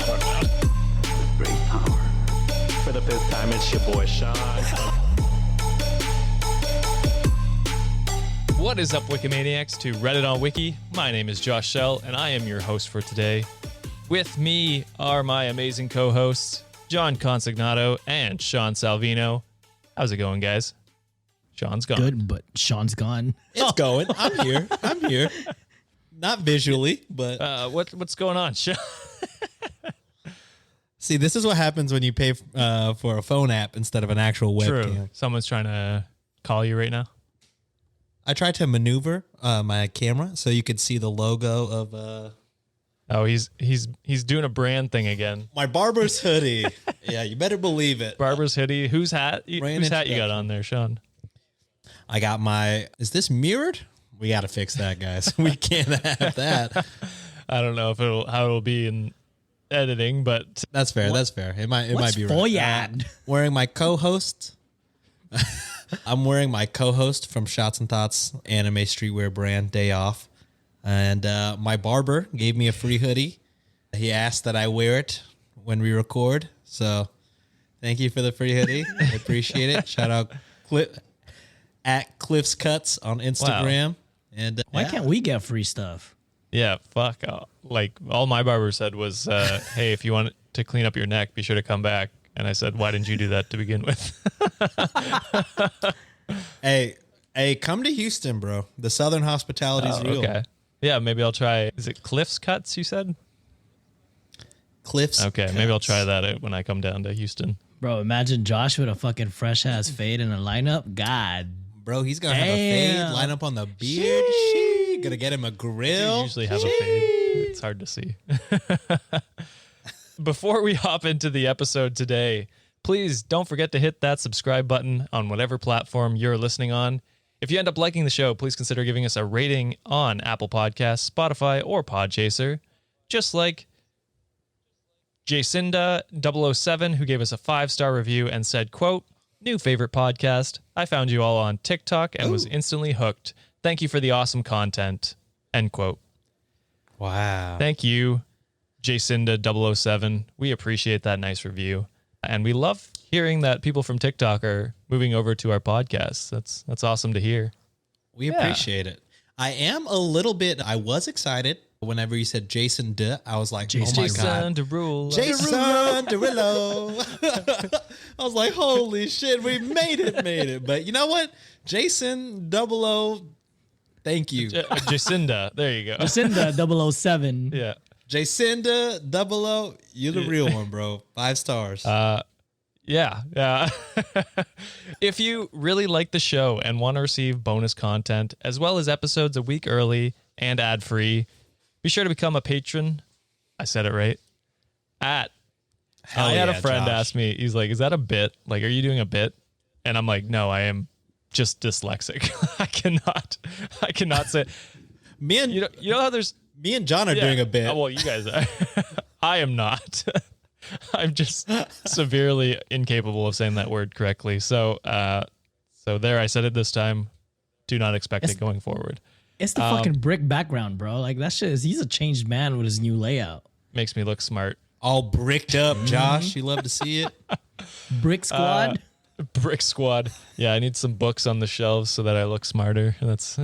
don't know. Great power. For the fifth time, it's your boy Sean. What is up, Wikimaniacs, to Reddit on Wiki? My name is Josh Shell, and I am your host for today. With me are my amazing co-hosts, John Consignato and Sean Salvino. How's it going, guys? Sean's gone. Good, but Sean's gone. It's going. I'm here. Not visually, but What's going on, Sean? see, this is what happens when you pay for a phone app instead of an actual webcam. True. Someone's trying to call you right now. I tried to maneuver my camera so you could see the logo of Oh, he's doing a brand thing again. my barber's hoodie. Yeah, you better believe it. Barber's hoodie. Whose hat? Brand Whose hat you got introduction. on there, Sean? I got my. Is this mirrored? We got to fix that, guys. We can't have that. I don't know if how it'll be in editing, but That's fair. That's fair. It might be right. Foyad? Wearing my co-host. I'm wearing my co-host from Shots and Thoughts anime streetwear brand Day Off, and my barber gave me a free hoodie. He asked that I wear it when we record, so thank you for the free hoodie. I appreciate it. Shout out at Cliff's Cuts on Instagram. And Why can't we get free stuff? yeah, fuck. Like all my barber said was, "Hey, if you want to clean up your neck, be sure to come back." And I said, "Why didn't you do that to begin with?" Hey, come to Houston, bro. The Southern hospitality is real. Okay. Yeah, maybe I'll try. Is it Cliff's Cuts? You said. Cliff's Okay, Cuts. maybe I'll try that out when I come down to Houston. Bro, imagine Josh with a fucking fresh ass fade in a lineup. God. Bro, he's gonna have a Damn. fade, line up on the beard. Sheesh. Gonna get him a You grill. usually have a fade. It's hard to see. Before we hop into the episode today, please don't forget to hit that subscribe button on whatever platform you're listening on. If you end up liking the show, please consider giving us a rating on Apple Podcasts, Spotify, or Podchaser. Just like Jacinda007, who gave us a 5-star review and said, quote, "New favorite podcast. I found you all on TikTok and was instantly hooked. Thank you for the awesome content." End quote. Wow. Thank you, Jacinda007. We appreciate that nice review. And we love hearing that people from TikTok are moving over to our podcast. That's awesome to hear. We appreciate it. I was excited whenever you said Jason D. I was like, oh my God. Derulo. Jason Derulo. I was like, holy shit, we made it. But you know what? Jason 00, thank you. Jacinda. There you go. Jacinda 007. Yeah. Jacinda 00, you're the real one, bro. 5 stars. Yeah. If you really like the show and want to receive bonus content, as well as episodes a week early and ad-free, be sure to become a patron. I said it right. I had a friend ask me, he's like, "Is that a bit? Like, are you doing a bit?" And I'm like, "No, I am just dyslexic. I cannot say." Me and You know how there's me and John are doing a bit. Well, you guys are. I am not. I'm just severely incapable of saying that word correctly. So there, I said it this time. Do not expect it going forward. It's the fucking brick background, bro. Like, that shit he's a changed man with his new layout. Makes me look smart. All bricked up, Josh. You love to see it. Brick squad. Brick Squad. Yeah, I need some books on the shelves so that I look smarter. That's.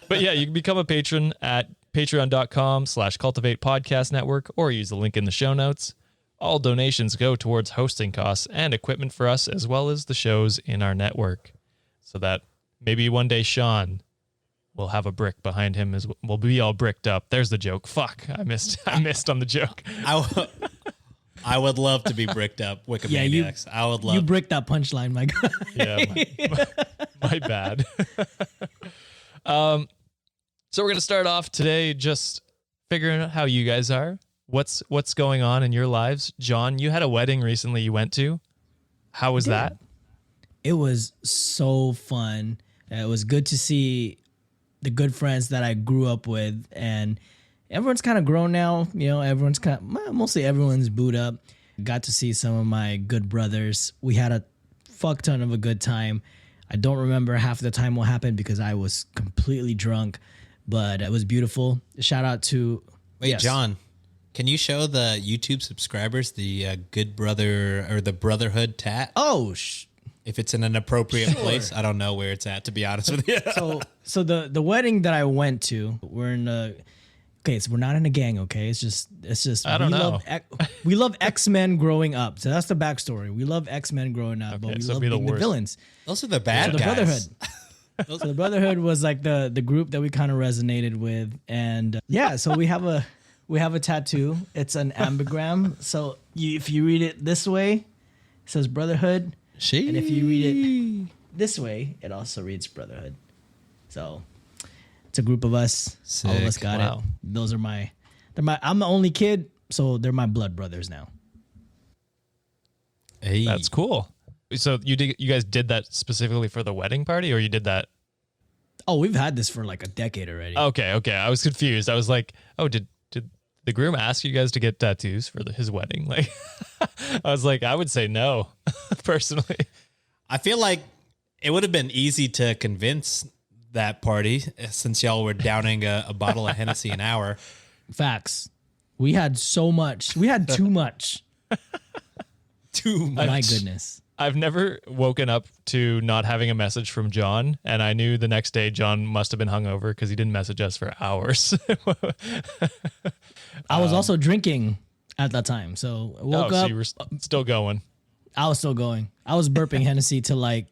But yeah, you can become a patron at patreon.com/Cultivate Podcast Network or use the link in the show notes. All donations go towards hosting costs and equipment for us, as well as the shows in our network, so that maybe one day Sean will have a brick behind him. We'll be all bricked up. There's the joke. Fuck, I missed on the joke. I would love to be bricked up, Wikimaniacs. I would love. You bricked that punchline, my guy. Yeah, my bad. So we're going to start off today just figuring out how you guys are. What's going on in your lives? John, you had a wedding recently you went to. How was that? It was so fun. It was good to see the good friends that I grew up with, and everyone's kind of grown now. You know, mostly everyone's booed up. Got to see some of my good brothers. We had a fuck ton of a good time. I don't remember half the time what happened because I was completely drunk, but it was beautiful. Shout out to Wait, yes. John, Can you show the YouTube subscribers the good brother or the brotherhood tat? Oh, If it's in an appropriate place, I don't know where it's at, to be honest with you. so the wedding that I went to, we're in the. Okay, so we're not in a gang. Okay, it's just I don't know. We love X-Men growing up. So that's the backstory. We love X-Men growing up, but we so love be the being the worst. villains. Those are the bad So the guys. Brotherhood. So the Brotherhood was like the group that we kind of resonated with, and so we have a tattoo. It's an ambigram. So if you read it this way, it says Brotherhood, and if you read it this way, it also reads Brotherhood. So it's a group of us. All of us Sick. got Wow. it. Those are I'm the only kid, so they're my blood brothers now. Hey. That's cool. So you guys did that specifically for the wedding party, or you did that? Oh, we've had this for like a decade already. Okay. I was confused. I was like, oh, did the groom ask you guys to get tattoos for his wedding? Like, I was like, I would say no, personally. I feel like it would have been easy to convince that party since y'all were downing a bottle of Hennessy an hour. Facts. We had so much. We had too much. Too much. My goodness. I've never woken up to not having a message from John, and I knew the next day John must have been hungover because he didn't message us for hours. I was also drinking at that time. So I woke so up. you were still going. I was still going. I was burping Hennessy till like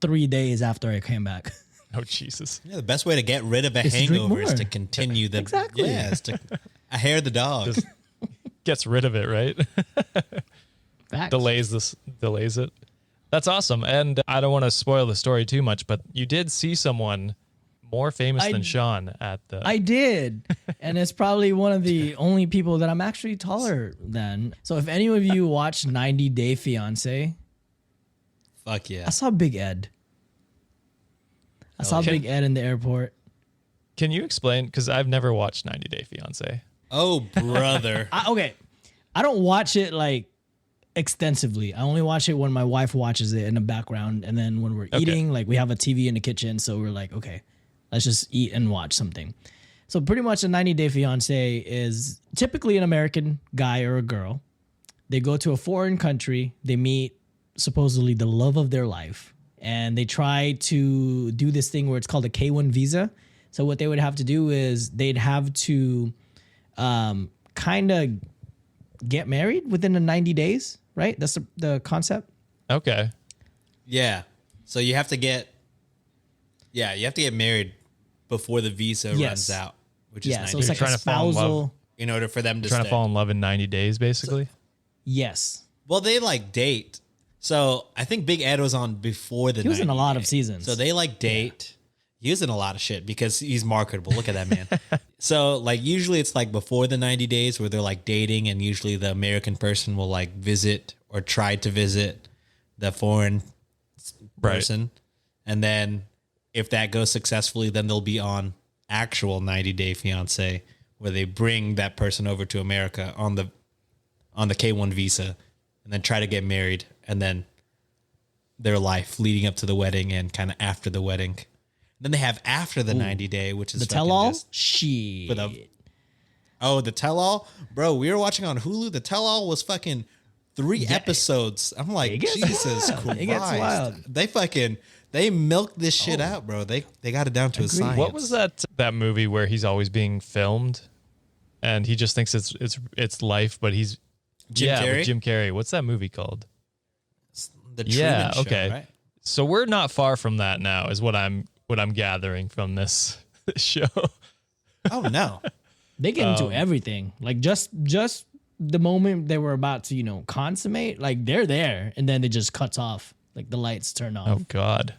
3 days after I came back. Oh, Jesus. Yeah, the best way to get rid of a Is to drink hangover is more. to continue the Exactly. Yeah, is to hair the dog. Just gets rid of it, right? Facts. Delays it. That's awesome. And I don't want to spoil the story too much, but you did see someone more famous than Sean at the. I did. And it's probably one of the only people that I'm actually taller than. So if any of you watch 90 Day Fiancé, Fuck yeah. I saw Big Ed. I saw yeah. Big Ed in the airport. Can you explain? Because I've never watched 90 Day Fiance. Oh, brother. Okay. I don't watch it like extensively. I only watch it when my wife watches it in the background. And then when we're eating, like we have a TV in the kitchen. So we're like, okay, let's just eat and watch something. So pretty much a 90 Day Fiancé is typically an American guy or a girl. They go to a foreign country. They meet supposedly the love of their life. And they try to do this thing where it's called a K-1 visa. So what they would have to do is they'd have to kind of get married within the 90 days, right? That's the concept. Okay. Yeah. So you have to get married before the visa Yes. runs out, which is Yeah, 90 so it's like Trying a to fall in love. spousal. in order for them to Trying stay. to fall in love in 90 days, basically. Yes. Well, they like date. So I think Big Ed was on before the He was in a 90 lot of days. seasons. So they like date. He was in a lot of shit because he's marketable. Look at that man. So like usually it's like before the 90 days where they're like dating, and usually the American person will like visit or try to visit the foreign Right. person. And then if that goes successfully, then they'll be on actual 90 Day Fiance where they bring that person over to America on the K-1 visa and then try to get married, and then their life leading up to the wedding and kind of after the wedding. Then they have after the 90 day, which is The fucking tell-all? just- Shit. with a- Oh, the tell-all? Bro, we were watching on Hulu. The tell-all was fucking 3 episodes. I'm like, It gets Jesus wild. Christ. It gets wild. They milked this shit out, bro. They got it down to a Agreed. science. What was that movie where he's always being filmed and he just thinks it's life, but he's Jim Carrey? with Jim Carrey. What's that movie called? The Truman Show, okay. right? So we're not far from that now, is what I'm gathering from this show. Oh, no. They get into everything. Like just the moment they were about to, consummate, like they're there, and then it just cuts off. Like the lights turn off. Oh God,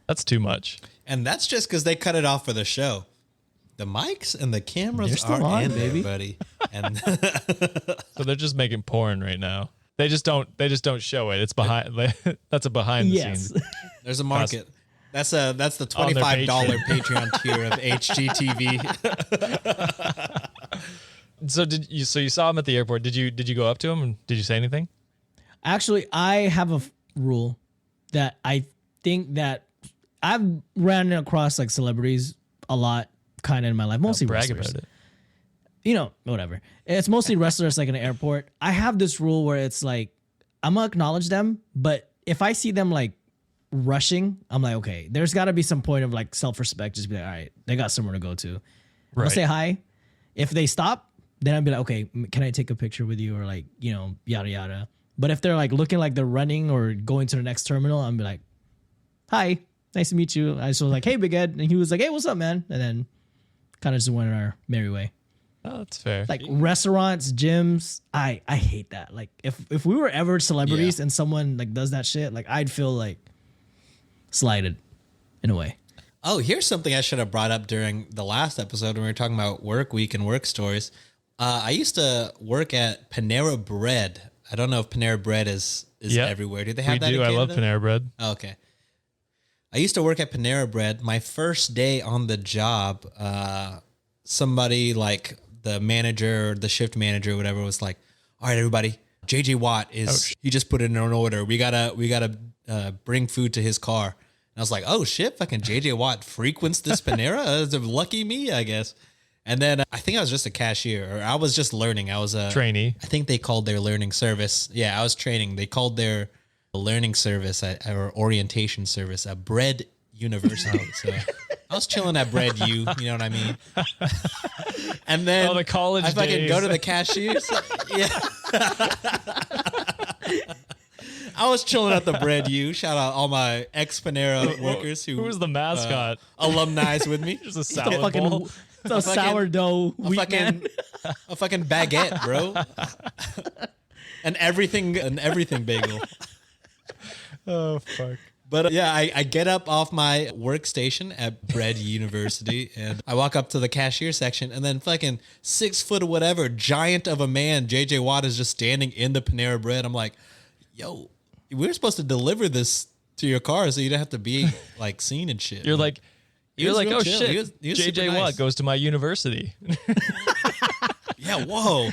that's too much. And that's just because they cut it off for the show. The mics and the They're cameras still are on, in there, baby. buddy. And So they're just making porn right now. They just don't show it. It's behind. That's a behind the Yes. scenes. there's a market. That's the On their $25 Patreon tier of HGTV. So you saw him at the airport? Did you go up to him and did you say anything? Actually, I have a rule that I think that I've ran across like celebrities a lot kind of in my life, mostly Brag wrestlers. about it. whatever. It's mostly wrestlers like in an airport. I have this rule where it's like, I'm gonna acknowledge them, but if I see them like rushing, I'm like, okay, there's got to be some point of like self-respect. Just be like, all right, they got somewhere to go to. I'll say hi. If they stop, then I'll be like, okay, can I take a picture with you, or like, yada yada. But if they're like looking like they're running or going to the next terminal, I'm be like, hi, nice to meet you. I just was like, hey, Big Ed, and he was like, hey, what's up, man? And then kind of just went our merry way. Oh, that's fair. Like restaurants, gyms, I hate that. Like if we were ever celebrities and someone like does that shit, like I'd feel like slighted in a way. Oh, here's something I should have brought up during the last episode when we were talking about work week and work stories. I used to work at Panera Bread. I don't know if Panera Bread is everywhere. Do they have that? We do. I love Panera Bread. Oh, okay. I used to work at Panera Bread. My first day on the job, somebody like the manager or the shift manager or whatever was like, all right, everybody, JJ Watt he just put in an order. We gotta bring food to his car. And I was like, oh shit, fucking JJ Watt frequents this Panera? Lucky me, I guess. And then I think I was just a cashier, or I was just learning. I was a trainee. I think they called their learning service. Yeah, I was training. They called their learning service or orientation service a Bread University. So I was chilling at Bread U, you know what I mean? And then the college I fucking days. go to the cashiers. Yeah. I was chilling at the Bread U. Shout out all my ex-Panera workers who was the mascot? Alumni's with me. Just a salad bowl. It's a sourdough wheat man. A fucking baguette, bro. and everything bagel. Oh, fuck. But yeah, I get up off my workstation at Bread University and I walk up to the cashier section, and then fucking 6 foot or whatever, giant of a man, JJ Watt, is just standing in the Panera Bread. I'm like, yo, we're supposed to deliver this to your car so you don't have to be like seen and shit. You're like, oh chill. shit, He was super JJ nice. Watt goes to my university. Yeah, whoa.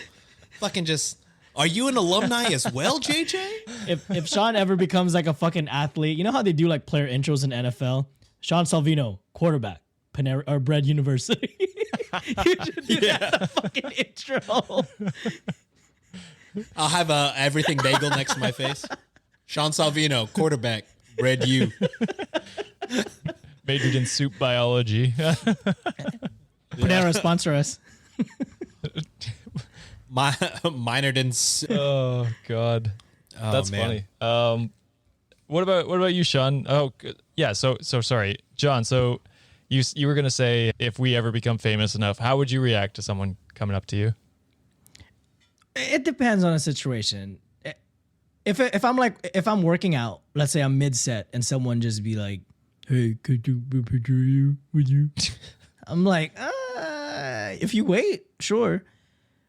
Fucking just, are you an alumni as well, JJ? If Sean ever becomes like a fucking athlete, you know how they do like player intros in NFL? Sean Salvino, quarterback, Panera or Bread University. You should do that fucking intro. I'll have a everything bagel next to my face. Sean Salvino, quarterback, Bread U. Majored in soup biology. Panera sponsor us. Minored in. Oh God, that's man. funny. What about you, Sean? Oh yeah. So sorry, John. So you were gonna say if we ever become famous enough, how would you react to someone coming up to you? It depends on the situation. If I'm working out, let's say I'm mid set, and someone just be like, "Hey, could you be a picture of you? Would you?" I'm like, if you wait, sure.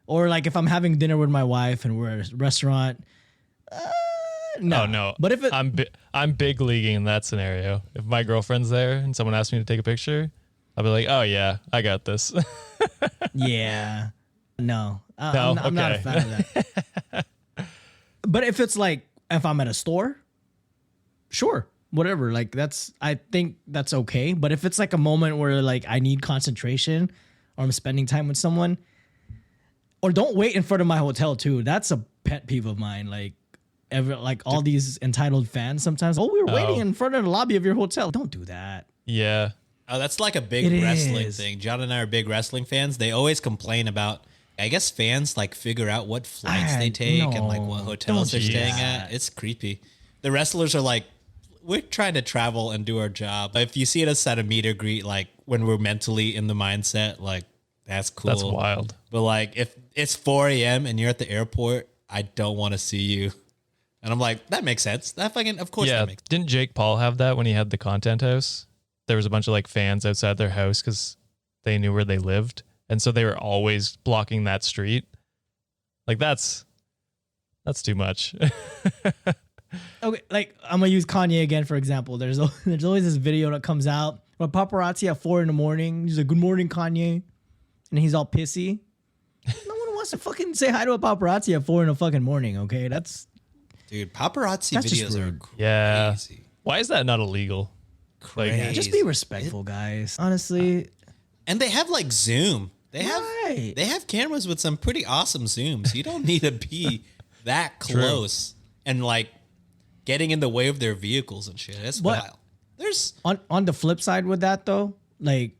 Or like if I'm having dinner with my wife and we're at a restaurant, no. Oh no. But if I'm big leaguing in that scenario. If my girlfriend's there and someone asks me to take a picture, I'll be like, oh yeah, I got this. yeah, no, No? I'm not a Okay. fan of that. But if it's like if I'm at a store, sure, whatever. Like I think that's okay. But if it's like a moment where like I need concentration or I'm spending time with someone, or don't wait in front of my hotel too. That's a pet peeve of mine. Like all these entitled fans sometimes. Oh, we were waiting in front of the lobby of your hotel. Don't do that. Yeah. Oh, that's like a big It wrestling is. thing. John and I are big wrestling fans. They always complain about, I guess fans like figure out what flights they take and like what hotels Don't they're do staying that. at. It's creepy. The wrestlers are like, we're trying to travel and do our job. If you see us at a meet or greet, like when we're mentally in the mindset, like that's cool. That's wild. But like if it's 4 a.m. and you're at the airport, I don't want to see you. And I'm like, that makes sense. That fucking, of course Yeah. that makes sense. Didn't Jake Paul have that when he had the content house? There was a bunch of like fans outside their house because they knew where they lived. And so they were always blocking that street. Like that's too much. Okay, like I'm gonna use Kanye again for example. There's always this video that comes out where paparazzi at 4 a.m. He's like, "Good morning, Kanye," and he's all pissy. No one wants to fucking say hi to a paparazzi at 4 in the fucking morning. Okay, that's Dude, paparazzi That's just videos are rude. crazy. Yeah. Why is that not illegal? Crazy. just be respectful, guys. Honestly, And they have like Zoom. They have Right. they have cameras with some pretty awesome zooms. You don't need to be that close and like getting in the way of their vehicles and shit. It's But- wild. There's On the flip side with that though, like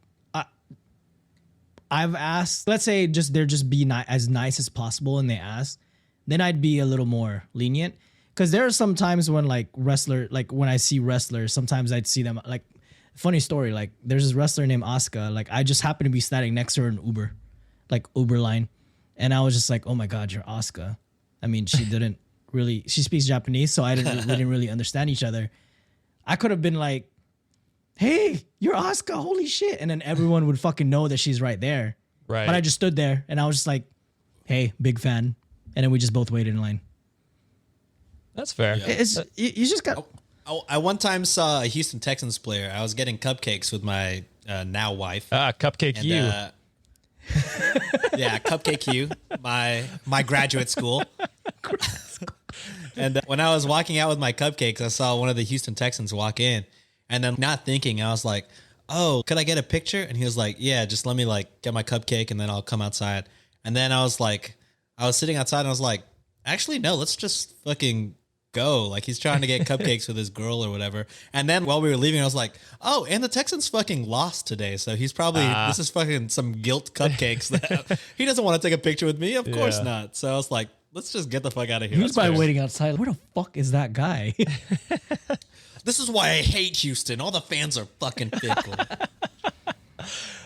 I've asked, let's say they're just be as nice as possible, and they ask, then I'd be a little more lenient. Because there are some times when like when I see wrestlers, sometimes I'd see them like, funny story, like there's this wrestler named Asuka, like I just happened to be standing next to her in Uber, like Uber line, and I was just like, oh my god, you're Asuka. I mean, she speaks Japanese, so we didn't really understand each other. I could have been like, hey, you're Asuka, holy shit. And then everyone would fucking know that she's right there. Right. But I just stood there and I was just like, hey, big fan. And then we just both waited in line. That's fair. It's you just got... I one time saw a Houston Texans player. I was getting cupcakes with my now wife. Cupcake And, you. yeah, Cupcake U, my graduate school. And when I was walking out with my cupcakes, I saw one of the Houston Texans walk in, and then not thinking, I was like, "Oh, could I get a picture?" And he was like, "Yeah, just let me like get my cupcake, and then I'll come outside." And then I was sitting outside, and I was like, "Actually, no, let's just fucking go." Like he's trying to get cupcakes with his girl or whatever. And then while we were leaving, I was like, "Oh, and the Texans fucking lost today, so he's probably this is fucking some guilt cupcakes that he doesn't want to take a picture with me. Of course Yeah. not." So I was like, "Let's just get the fuck out of here." He was That's by fair. waiting outside. Where the fuck is that guy? This is why I hate Houston. All the fans are fucking fickle.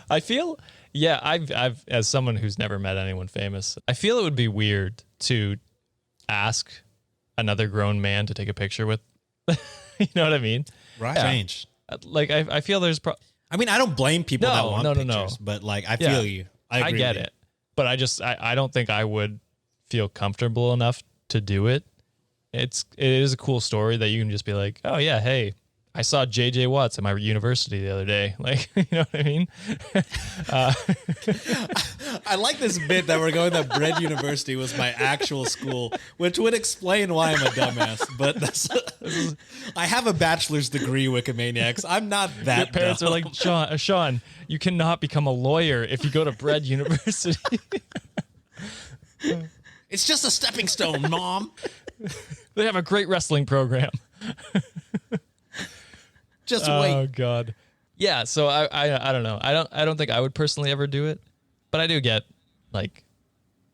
I feel, yeah, I've as someone who's never met anyone famous, I feel it would be weird to ask another grown man to take a picture with. You know what I mean? Right. Strange. Like I feel there's I mean, I don't blame people that want no. pictures, but like I feel you. I agree get with you. it, but I don't think I would feel comfortable enough to do it. It is a cool story that you can just be like, oh yeah, hey, I saw JJ Watts at my university the other day. Like, you know what I mean? I like this bit that we're going that Bread University was my actual school, which would explain why I'm a dumbass. But I have a bachelor's degree, Wikimaniacs. I'm not that. Your parents dumb. are like, Sean, you cannot become a lawyer if you go to Bread University. It's just a stepping stone, Mom. They have a great wrestling program. Just Oh wait. God. Yeah. So I don't know. I don't think I would personally ever do it, but I do get like,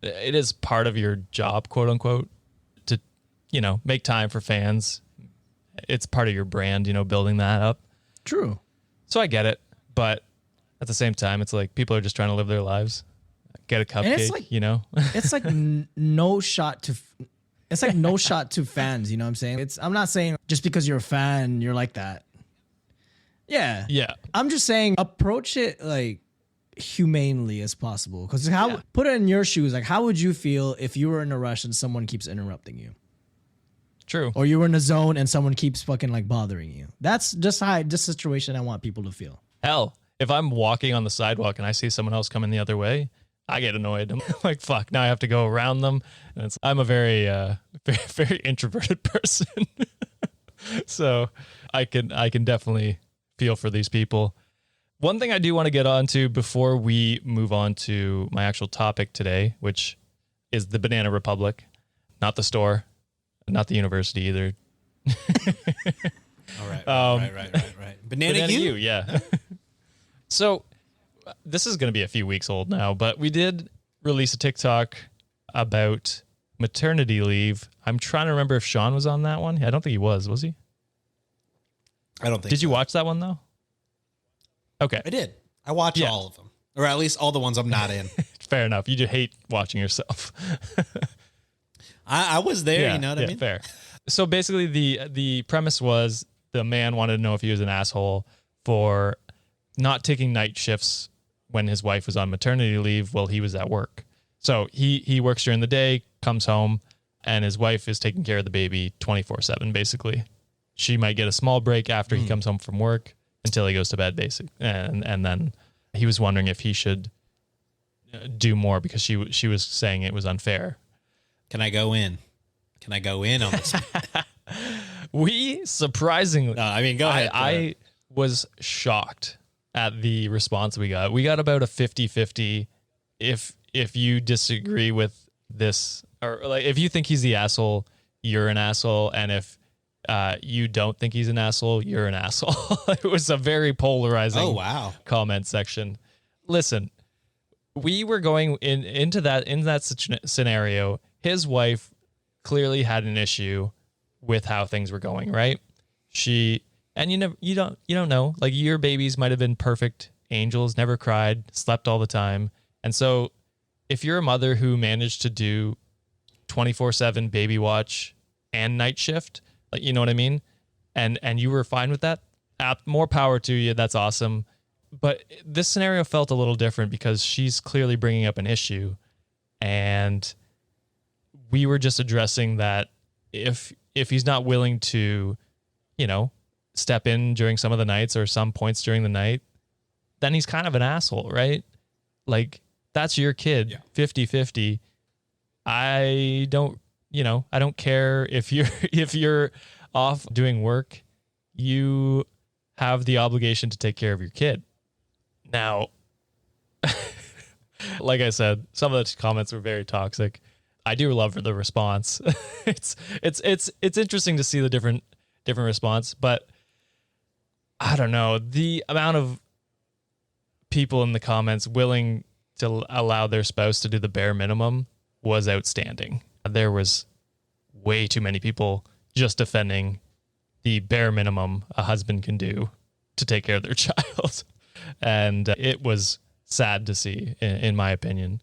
it is part of your job, quote unquote, to, make time for fans. It's part of your brand, building that up. True. So I get it, but at the same time, it's like people are just trying to live their lives. Get a cupcake, it's like- It's like no shot to... It's like no shot to fans, you know what I'm saying? I'm not saying just because you're a fan, you're like that. Yeah. Yeah. I'm just saying approach it like humanely as possible. Because put it in your shoes, like how would you feel if you were in a rush and someone keeps interrupting you? True. Or you were in a zone and someone keeps fucking like bothering you. That's just the situation I want people to feel. Hell, if I'm walking on the sidewalk and I see someone else coming the other way, I get annoyed. I'm like, fuck, now I have to go around them. And I'm a very, very, very introverted person. So I can definitely feel for these people. One thing I do want to get onto before we move on to my actual topic today, which is the Banana Republic, not the store, not the university either. All right. Right. Banana U? Yeah. So this is going to be a few weeks old now, but we did release a TikTok about maternity leave. I'm trying to remember if Sean was on that one. I don't think he was he? I don't think Did you so. watch that one though? Okay. I did. I watched Yeah. all of them, or at least all the ones I'm not in. Fair enough. You just hate watching yourself. I was there. You know what I mean? Fair. So basically the premise was the man wanted to know if he was an asshole for not taking night shifts when his wife was on maternity leave while he was at work. So he works during the day, comes home, and his wife is taking care of the baby 24/7, basically. She might get a small break after he comes home from work until he goes to bed, basically. And then he was wondering if he should do more because she was saying it was unfair. Can I go in? Can I go in on this? We surprisingly, No, I mean, go ahead. I was shocked at the response we got. We got about a 50-50 if you disagree with this, or like if you think he's the asshole, you're an asshole, and if you don't think he's an asshole, you're an asshole. It was a very polarizing comment section. Listen, we were going into that scenario. His wife clearly had an issue with how things were going, right? And you don't know, like your babies might have been perfect angels, never cried, slept all the time. And so if you're a mother who managed to do 24/7 baby watch and night shift, like, you know what I mean? And you were fine with that, more power to you. That's awesome. But this scenario felt a little different because she's clearly bringing up an issue, and we were just addressing that if he's not willing to, step in during some of the nights or some points during the night, then he's kind of an asshole, right? Like, that's your kid, 50-50. I don't care if you're off doing work, you have the obligation to take care of your kid. Now, like I said, some of the comments were very toxic. I do love the response. It's interesting to see the different response, but I don't know, the amount of people in the comments willing to allow their spouse to do the bare minimum was outstanding. There was way too many people just defending the bare minimum a husband can do to take care of their child. And it was sad to see, in my opinion.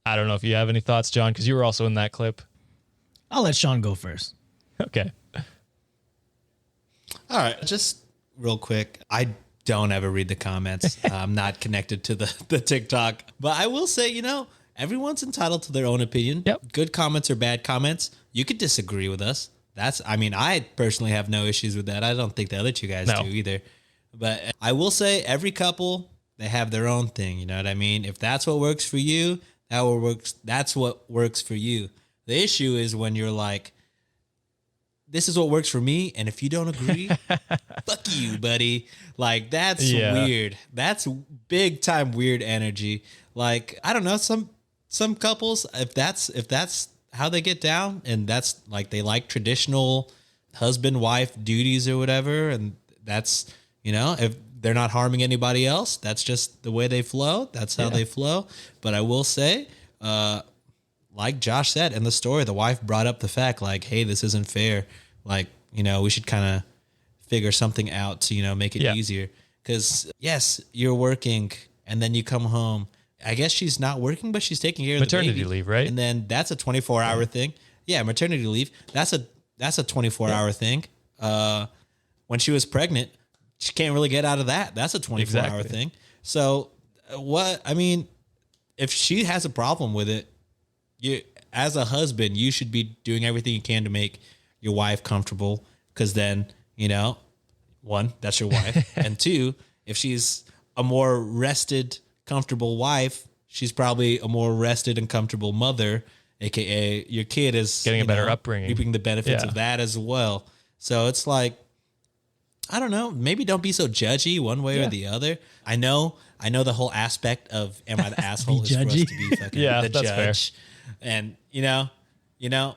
I don't know if you have any thoughts, John, because you were also in that clip. I'll let Sean go first. Okay. All right. Just real quick. I don't ever read the comments. I'm not connected to the TikTok. But I will say, everyone's entitled to their own opinion. Yep. Good comments or bad comments. You could disagree with us. I personally have no issues with that. I don't think the other two guys do either. But I will say every couple, they have their own thing. You know what I mean? If that's what works for you, that's what works for you. The issue is when you're like, this is what works for me, and if you don't agree, fuck you, buddy. Like, that's weird. That's big time weird energy. Like, I don't know, some couples, if that's how they get down, and that's like they like traditional husband-wife duties or whatever, and that's, if they're not harming anybody else, that's just the way they flow. That's how they flow. But I will say, like Josh said in the story, the wife brought up the fact like, hey, this isn't fair. Like, we should kind of figure something out to, make it easier. Because, yes, you're working and then you come home. I guess she's not working, but she's taking care of maternity the baby. Leave, right? And then that's a 24-hour thing. Yeah, maternity leave. That's a 24-hour thing. When she was pregnant, she can't really get out of that. That's a 24-hour thing. So if she has a problem with it, you, as a husband, you should be doing everything you can to make your wife comfortable. Because then, one, that's your wife. And two, if she's a more rested, comfortable wife, she's probably a more rested and comfortable mother, aka your kid is getting a better upbringing, reaping the benefits of that as well. So it's like, I don't know, maybe don't be so judgy one way or the other. I know the whole aspect of am I the asshole is for us to be fucking the judge. Fair. And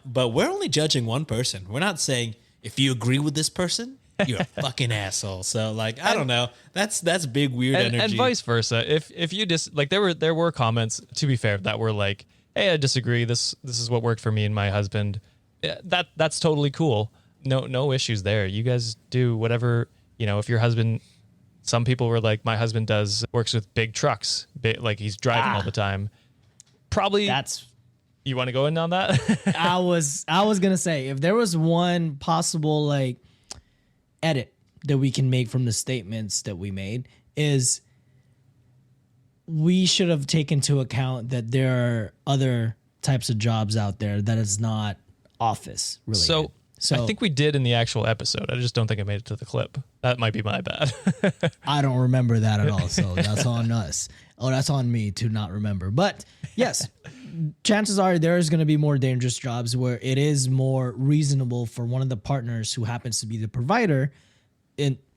but we're only judging one person. We're not saying if you agree with this person, you're a fucking asshole. So like, I don't know. That's big weird energy. And vice versa. If you there were comments, to be fair, that were like, hey, I disagree. This is what worked for me and my husband. That's totally cool. No issues there. You guys do whatever, if your husband, some people were like, my husband works with big trucks, like he's driving all the time. Probably you want to go in on that? I was going to say, if there was one possible like edit that we can make from the statements that we made, is we should have taken into account that there are other types of jobs out there that is not office related. So I think we did in the actual episode. I just don't think I made it to the clip. That might be my bad. I don't remember that at all. So that's on us. Oh, that's on me to not remember. But yes, chances are there is going to be more dangerous jobs where it is more reasonable for one of the partners who happens to be the provider,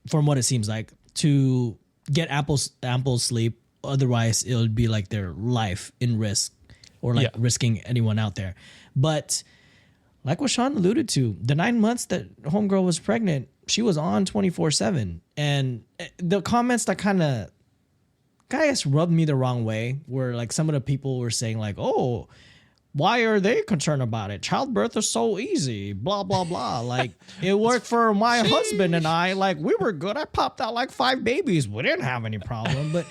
from what it seems like, to get ample sleep otherwise it would be like their life in risk, or like risking anyone out there. But like what Sean alluded to, the 9 months that homegirl was pregnant, she was on 24/7. And the comments that kind of, I guess, rubbed me the wrong way were like some of the people were saying like, oh, why are they concerned about it? Childbirth is so easy, blah, blah, blah. Like, it worked for my husband and I. Like, we were good. I popped out like 5 babies. We didn't have any problem. But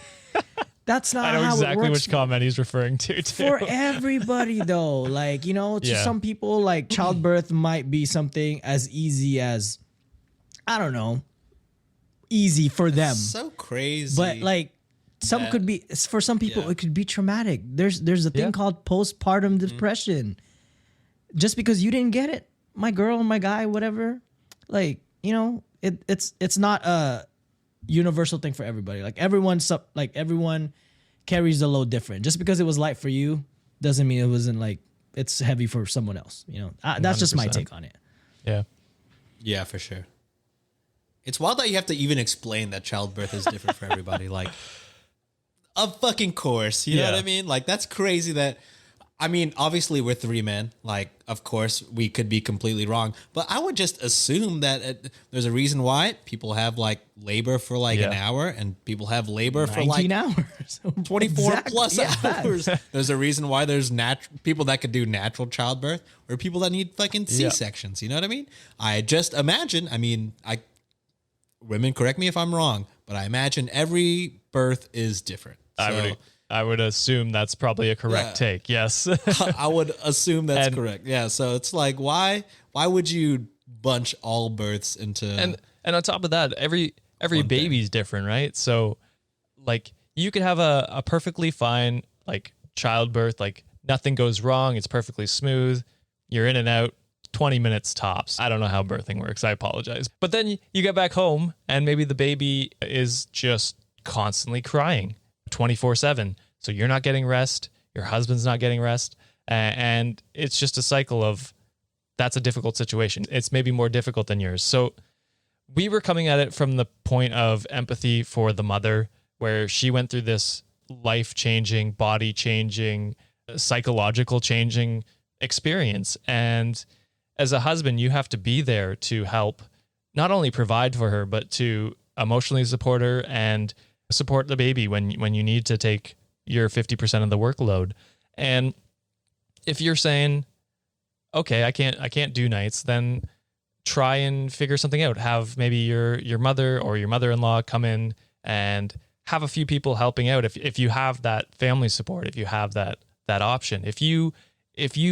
that's not I know how exactly it works. which comment he's referring to, too. For everybody, though. Like, you know, to some people, like, childbirth might be something as easy as, I don't know, easy for them. So crazy. But, like, could be, for some people, it could be traumatic. There's a thing called postpartum depression. Just because you didn't get it, my girl, my guy, whatever, like, you know, it's not a universal thing for everybody. Like everyone carries the load different. Just because it was light for you doesn't mean it wasn't like it's heavy for someone else. You know, that's just my take on it. Yeah. Yeah, for sure. It's wild that you have to even explain that childbirth is different for everybody. Like, of fucking course, you know what I mean? Like, that's crazy that, I mean, obviously we're 3 men. Like, of course we could be completely wrong, but I would just assume that there's a reason why people have like labor for like an hour and people have labor for like 19 hours, 24 plus hours. There's a reason why there's people that could do natural childbirth or people that need fucking C-sections. You know what I mean? I just imagine, women, correct me if I'm wrong, but I imagine every birth is different. I would assume that's probably a correct take. Yes. I would assume that's correct. Yeah. So it's like, why would you bunch all births into, and on top of that, every baby's different, right? So like you could have a perfectly fine, like childbirth, like nothing goes wrong. It's perfectly smooth. You're in and out 20 minutes tops. I don't know how birthing works. I apologize. But then you get back home and maybe the baby is just constantly crying 24/7. So you're not getting rest. Your husband's not getting rest. And it's just a cycle of, that's a difficult situation. It's maybe more difficult than yours. So we were coming at it from the point of empathy for the mother, where she went through this life-changing, body-changing, psychological changing experience. And as a husband, you have to be there to help not only provide for her, but to emotionally support her and support the baby when you need to take your 50% of the workload. And if you're saying, okay, I can't do nights, then try and figure something out. Have maybe your mother or your mother-in-law come in and have a few people helping out. If you have that family support, if you have that option, if you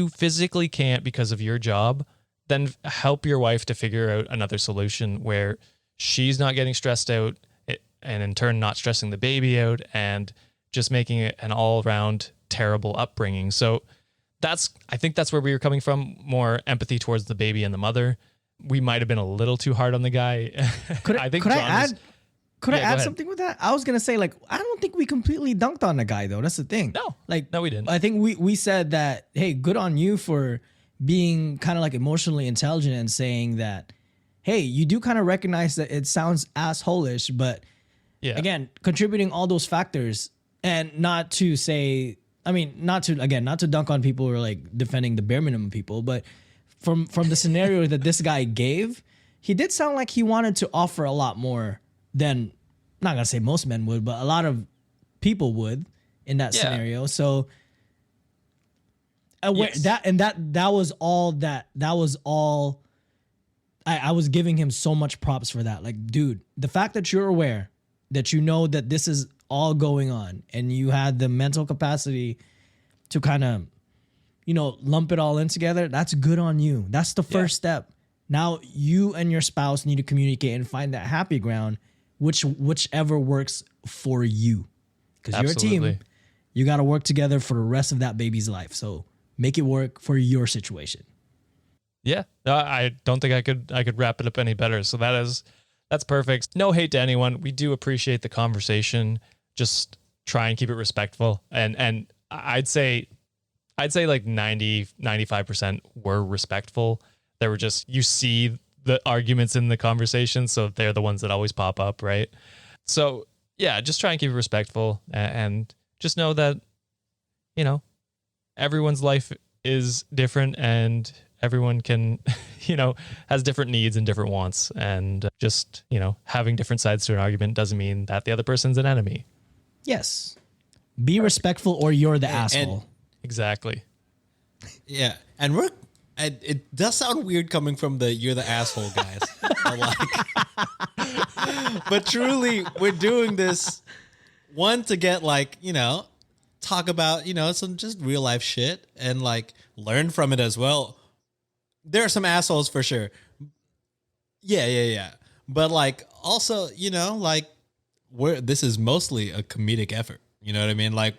physically can't because of your job, then help your wife to figure out another solution where she's not getting stressed out, and in turn not stressing the baby out and just making it an all-around terrible upbringing. So I think that's where we were coming from, more empathy towards the baby and the mother. We might have been a little too hard on the guy. Could I add something with that? I was going to say, like, I don't think we completely dunked on the guy, though. That's the thing. No, we didn't. I think we said that, hey, good on you for being kind of like emotionally intelligent and saying that, hey, you do kind of recognize that it sounds asshole-ish, but again, contributing all those factors, and not to dunk on people who are like defending the bare minimum people, but from the scenario that this guy gave, he did sound like he wanted to offer a lot more than, not gonna say most men would, but a lot of people would in that scenario. So that was all. I was giving him so much props for that. Like, dude, the fact that you're aware, that you know that this is all going on, and you had the mental capacity to kind of, lump it all in together, that's good on you. That's the first step. Now you and your spouse need to communicate and find that happy ground, whichever works for you. Because you're a team. You got to work together for the rest of that baby's life. So make it work for your situation. Yeah, I don't think I could wrap it up any better. So that's perfect. No hate to anyone. We do appreciate the conversation. Just try and keep it respectful. And I'd say like 95% were respectful. There were just, you see the arguments in the conversation, so they're the ones that always pop up, right? So yeah, just try and keep it respectful and just know that, you know, everyone's life is different and everyone can, you know, has different needs and different wants. And just, you know, having different sides to an argument doesn't mean that the other person's an enemy. Yes. Be respectful or you're the asshole. Exactly. Yeah, and it does sound weird coming from the you're the asshole guys. But truly, we're doing this one to get like, you know, talk about, you know, some just real life shit and like learn from it as well. There are some assholes for sure. Yeah. But like also, you know, like this is mostly a comedic effort. You know what I mean? Like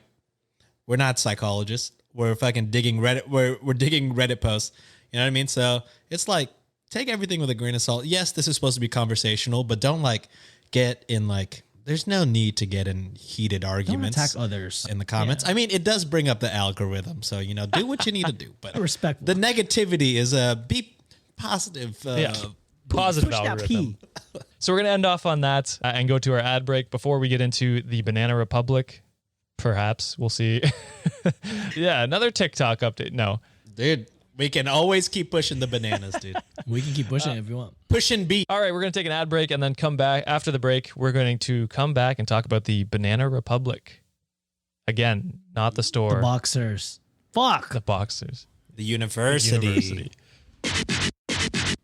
we're not psychologists. We're fucking digging Reddit. We're digging Reddit posts. You know what I mean? So it's like, take everything with a grain of salt. Yes, this is supposed to be conversational, but don't like get in like, there's no need to get in heated arguments. Don't attack others in the comments. Yeah. I mean, it does bring up the algorithm. So, you know, do what you need to do. But respectful. The negativity is be positive. Positive push that algorithm. P. So we're going to end off on that and go to our ad break before we get into the Banana Republic. Perhaps we'll see. Yeah, another TikTok update. No, Dude, we can always keep pushing the bananas, dude. We can keep pushing it if you want. Pushing B. all right, we're going to take an ad break and then come back. After the break, we're going to come back and talk about the Banana Republic. Again, not the store. The boxers. Fuck. The boxers. The university.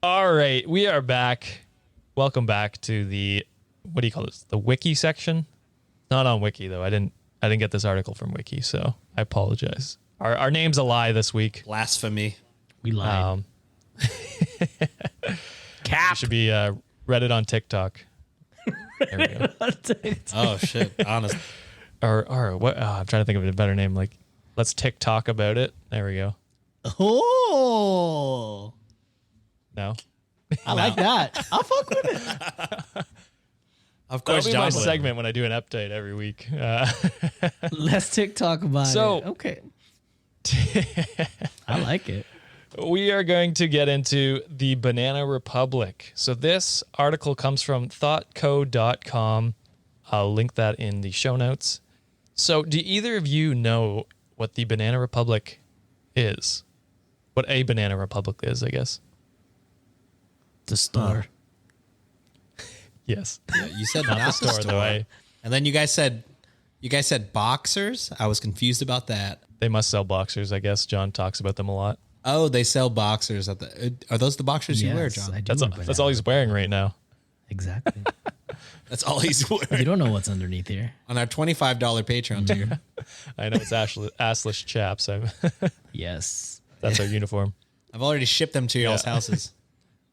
All right, we are back. Welcome back to the, what do you call this? The Wiki section? Not on Wiki though. I didn't get this article from Wiki, so I apologize. Our name's a lie this week. Blasphemy. We lied. It should be Reddit on TikTok. There we go. Oh shit. Honest. Or what? I'm trying to think of a better name. Like, let's TikTok about it. There we go. Oh, No, I like that. I'll fuck with it. Of that'll course, be John my would. segment when I do an update every week. Let's TikTok about So- it. Okay. I like it. We are going to get into the Banana Republic. So this article comes from thoughtco.com. I'll link that in the show notes. So do either of you know what the Banana Republic is? What a Banana Republic is, I guess. The store. Yes. Yeah, you said Not not the store, though. And then you guys said boxers. I was confused about that. They must sell boxers, I guess. John talks about them a lot. Oh, they sell boxers at the. Are those the boxers you wear, Yes, John? I do. That's all he's wearing right now. Exactly. That's all he's You wearing don't know what's underneath here. on our $25 Patreon tier. I know it's assless chaps. Yes. That's our uniform. I've already shipped them to y'all's houses.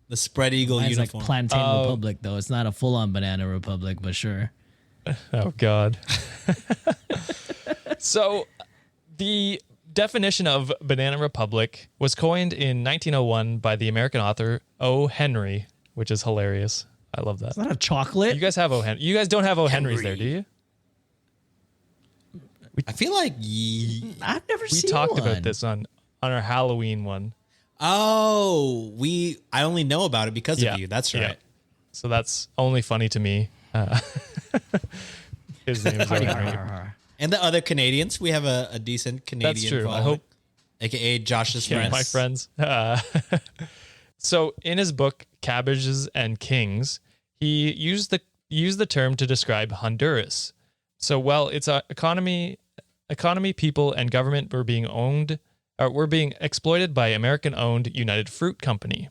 The Spread Eagle Mine's like uniform. Plantain Republic, though. It's not a full-on Banana Republic, but sure. Oh, God. So the definition of Banana Republic was coined in 1901 by the American author O. Henry, which is hilarious. I love that. Is that a chocolate? You guys have O. Henry. You guys don't have O. Henrys there, do you? I feel like I've never We seen talked one. about this on our Halloween one. I only know about it because of you. That's right. Yeah. So that's only funny to me. His name is O. Henry. And the other Canadians, we have a decent Canadian That's true. I following, hope aka Josh's Yeah, friends. my friends. So in his book Cabbages and Kings, he used the term to describe Honduras. So while its economy, people, and government were being exploited by American-owned United Fruit Company.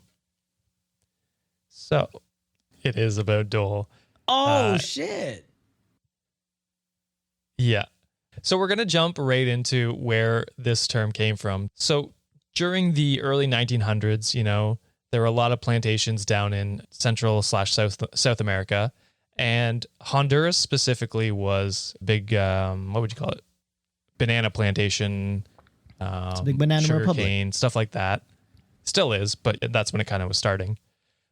So it is about Dole. Oh, shit. Yeah. So we're going to jump right into where this term came from. So during the early 1900s, there were a lot of plantations down in Central/South America, and Honduras specifically was big, what would you call it? Banana plantation, It's a big banana sugar republic. cane, stuff like that. Still is, but that's when it kind of was starting.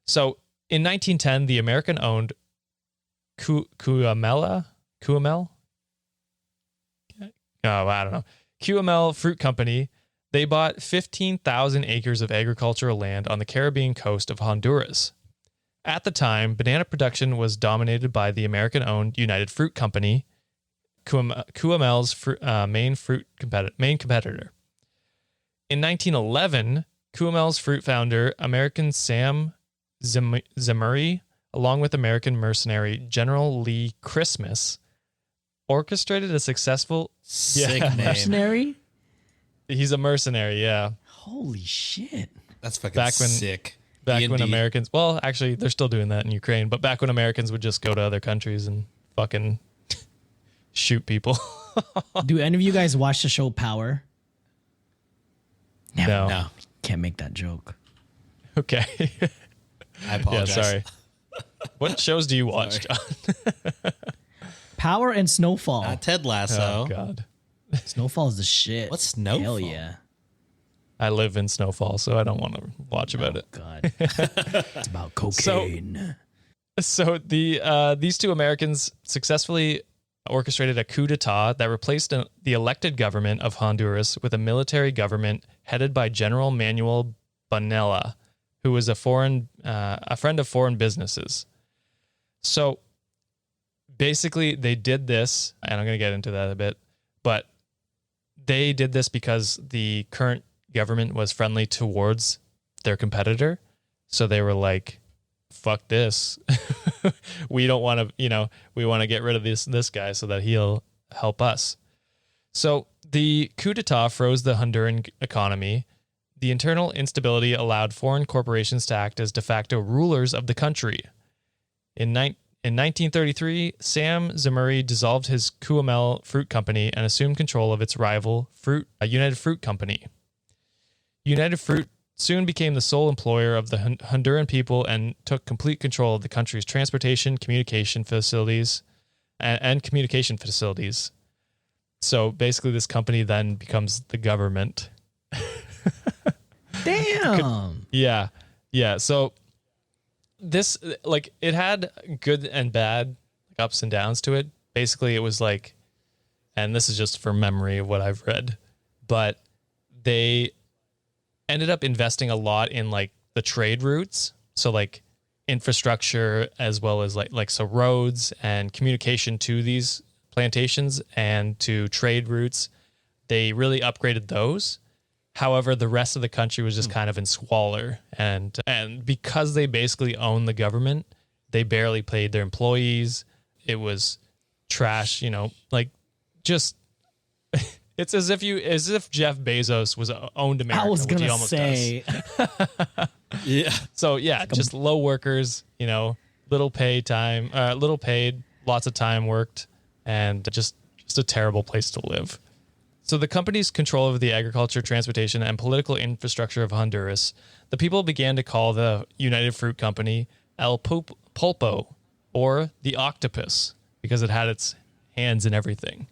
So in 1910, the American-owned Cuamel? Oh, I don't know. QML Fruit Company, they bought 15,000 acres of agricultural land on the Caribbean coast of Honduras. At the time, banana production was dominated by the American-owned United Fruit Company, QML's main competitor. In 1911, QML's fruit founder, American Sam Zemurray, along with American mercenary General Lee Christmas, orchestrated a successful... Sick name. Mercenary? He's a mercenary, yeah. Holy shit. That's fucking Back when- sick. Back D&D. when Americans... Well, actually, they're still doing that in Ukraine, but back when Americans would just go to other countries and fucking shoot people. Do any of you guys watch the show Power? No. No, Can't make that joke. Okay. I Yeah, apologize. sorry. What shows do you watch, John? Power and Snowfall. Ted Lasso. Oh, God. Snowfall is the shit. What's Snowfall? Hell yeah. I live in Snowfall, so I don't want to watch about it. God. It's about cocaine. So these two Americans successfully orchestrated a coup d'etat that replaced the elected government of Honduras with a military government headed by General Manuel Bonilla, who was a friend of foreign businesses. So basically, they did this, and I'm going to get into that a bit, but they did this because the current government was friendly towards their competitor. So they were like, fuck this. We don't want to, we want to get rid of this guy so that he'll help us. So the coup d'etat froze the Honduran economy. The internal instability allowed foreign corporations to act as de facto rulers of the country. In 1933, Sam Zemurray dissolved his QML Fruit Company and assumed control of its rival United Fruit Company. United Fruit soon became the sole employer of the Honduran people and took complete control of the country's transportation, communication facilities, and communication facilities. So basically, this company then becomes the government. Damn. Yeah. So this, it had good and bad ups and downs to it. Basically, it was like, and this is just from memory of what I've read, but they ended up investing a lot in the trade routes. So infrastructure, as well as so roads and communication to these plantations and to trade routes. They really upgraded those. However, the rest of the country was just kind of in squalor, and because they basically own the government, they barely paid their employees. It was trash, just it's as if Jeff Bezos was owned America. I was which he gonna almost say. Yeah. So yeah, just low workers, little paid, lots of time worked, and just a terrible place to live. So the company's control over the agriculture, transportation, and political infrastructure of Honduras, the people began to call the United Fruit Company El Pulpo, or the octopus, because it had its hands in everything.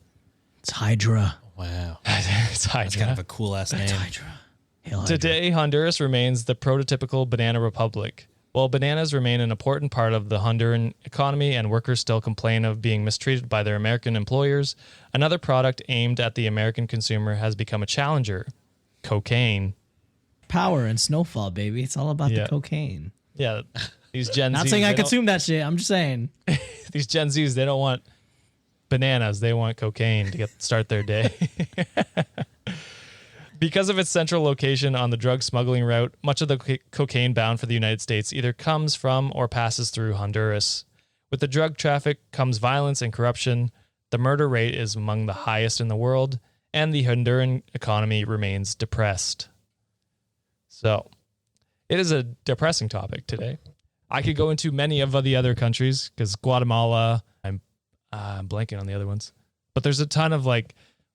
It's Hydra. Wow. It's Hydra. That's kind of a cool ass name. Hydra. Hail Hydra. Today, Honduras remains the prototypical banana republic. While bananas remain an important part of the Honduran economy and workers still complain of being mistreated by their American employers, another product aimed at the American consumer has become a challenger: cocaine. Power and Snowfall, baby. It's all about Yeah. the cocaine. Yeah, these Gen Not Zs, saying I they don't- consume that shit. I'm just saying. These Gen Zs, they don't want bananas. They want cocaine to start their day. Because of its central location on the drug smuggling route, much of the cocaine bound for the United States either comes from or passes through Honduras. With the drug traffic comes violence and corruption. The murder rate is among the highest in the world, and the Honduran economy remains depressed. So, it is a depressing topic today. I could go into many of the other countries, because Guatemala, I'm blanking on the other ones, but there's a ton of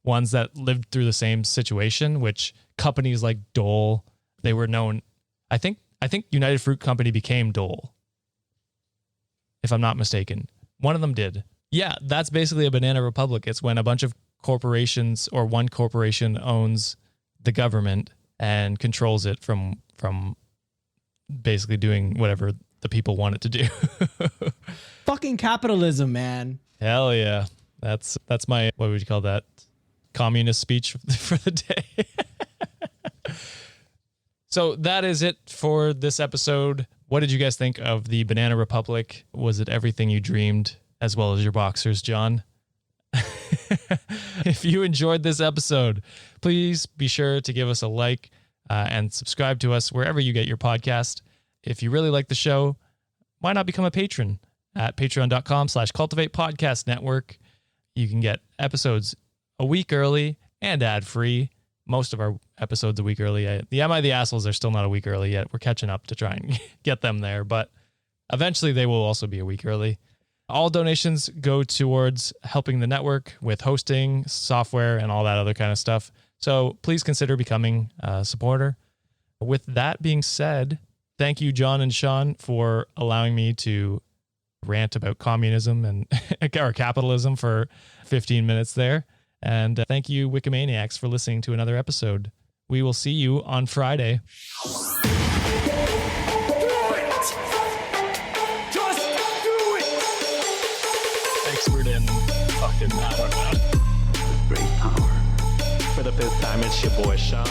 ones that lived through the same situation, which companies like Dole, they were known. I think United Fruit Company became Dole, if I'm not mistaken. One of them did. Yeah, that's basically a banana republic. It's when a bunch of corporations or one corporation owns the government and controls it from basically doing whatever the people want it to do. Fucking capitalism, man. Hell yeah. That's my, what would you call that? Communist speech for the day. So that is it for this episode. What did you guys think of the Banana Republic? Was it everything you dreamed, as well as your boxers, John? If you enjoyed this episode, please be sure to give us a like and subscribe to us wherever you get your podcast. If you really like the show, why not become a patron at patreon.com/Cultivate Podcast Network. You can get episodes a week early and ad-free. Most of our episodes a week early. The Am I the Assholes are still not a week early yet. We're catching up to try and get them there, but eventually they will also be a week early. All donations go towards helping the network with hosting, software, and all that other kind of stuff. So please consider becoming a supporter. With that being said, thank you, John and Sean, for allowing me to rant about communism and or capitalism for 15 minutes there. And thank you, Wikimaniacs, for listening to another episode. We will see you on Friday. Expert in fucking, I don't know. Great power. For the fifth time, it's your boy Sean.